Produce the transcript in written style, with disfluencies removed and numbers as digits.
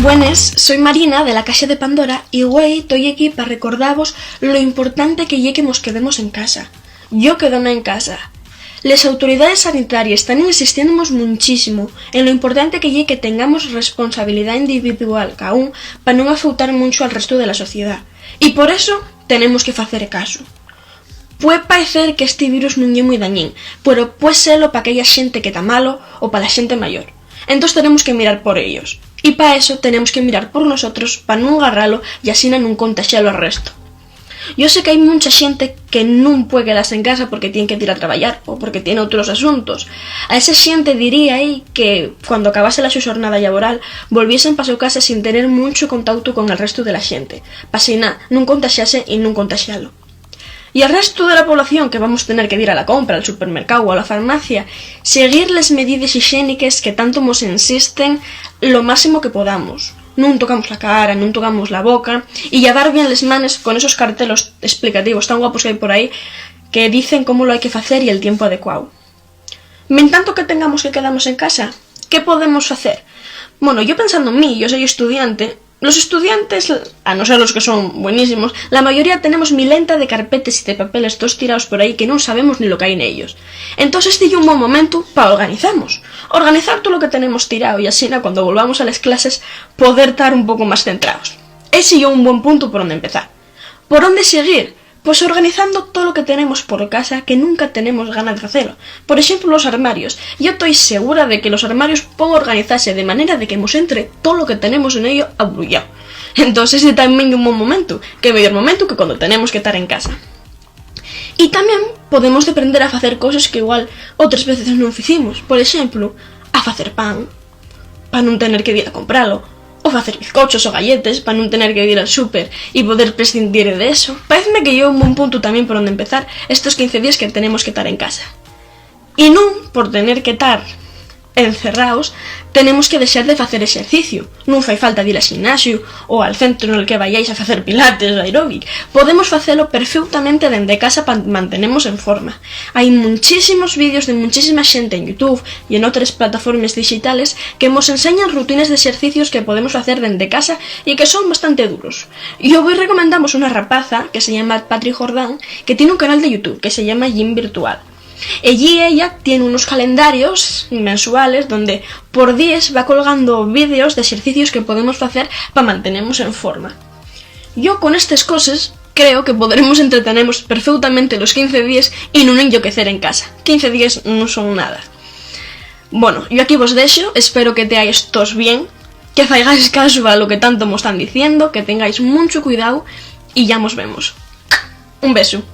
Buenas, soy Marina de la Caixa de Pandora y güey, estoy aquí para recordaros lo importante que ye que nos quedemos en casa. Yo quedome en casa. Las autoridades sanitarias están insistiéndonos muchísimo en lo importante que ye que tengamos responsabilidad individual cada un para no afectar mucho al resto de la sociedad. Y por eso tenemos que hacer caso. Puede parecer que este virus non é moi dañín, pero puede serlo para aquella xente que está malo o para la xente mayor. Entonces tenemos que mirar por ellos. Y para eso tenemos que mirar por nosotros para non agarralo e así non contagiarlo al resto. Yo sé que hai mucha xente que non puede quedarse en casa porque tiene que ir a traballar ou porque tiene outros asuntos. A esa xente diría aí que cando acabase a súa xornada laboral volviesen para a súa casa sin tener mucho contacto con el resto de la xente, para así non contagiarse e non contagiarlo. Y al resto de la población que vamos a tener que ir a la compra, al supermercado o a la farmacia, seguir las medidas higiénicas que tanto nos insisten lo máximo que podamos. Non tocamos la cara, non tocamos la boca y llevar bien las manos con esos cartelos explicativos tan guapos que hay por ahí que dicen cómo lo hay que hacer y el tiempo adecuado. En tanto que tengamos que quedarnos en casa, ¿qué podemos hacer? Bueno, yo pensando en mí, yo soy estudiante. Los estudiantes, a no ser los que son buenísimos, la mayoría tenemos milenta de carpetes y de papeles todos tirados por ahí que no sabemos ni lo que hay en ellos. Entonces este es un buen momento para organizarnos. Organizar todo lo que tenemos tirado y así cuando volvamos a las clases poder estar un poco más centrados. Ese es un buen punto por donde empezar. ¿Por dónde seguir? Pues organizando todo lo que tenemos por casa que nunca tenemos ganas de hacerlo. Por ejemplo, los armarios. Yo estoy segura de que los armarios pueden organizarse de manera de que nos entre todo lo que tenemos en ello abrullado. Entonces ese también es un buen momento. Qué mejor momento que cuando tenemos que estar en casa. Y también podemos aprender a hacer cosas que igual otras veces no hicimos. Por ejemplo, a hacer pan, para no tener que ir a comprarlo. O hacer bizcochos o galletes para non tener que ir al súper y poder prescindir de eso. Pareceme que yo un buen punto también por donde empezar estos 15 días que tenemos que estar en casa. Y non por tener que estar encerrados tenemos que deixar de facer exercicio. Non fai falta de ir ao gimnasio ou al centro no que vayáis a facer pilates ou aeróbic. Podemos facelo perfectamente dende casa para mantenemos en forma. Hai muchísimos vídeos de muchísima xente en YouTube e en outras plataformas digitales que nos enseñan rutinas de exercicios que podemos facer dende casa e que son bastante duros. Yo voy recomendamos una rapaza que se llama Patri Jordán que tiene un canal de YouTube que se llama Gym Virtual. Allí ella tiene unos calendarios mensuales donde por días va colgando vídeos de ejercicios que podemos hacer para mantenernos en forma. Yo con estas cosas creo que podremos entretenernos perfectamente los 15 días y no enloquecer en casa. 15 días no son nada. Bueno, yo aquí vos dejo, espero que teáis todos bien, que hagáis caso a lo que tanto me están diciendo, que tengáis mucho cuidado y ya nos vemos. Un beso.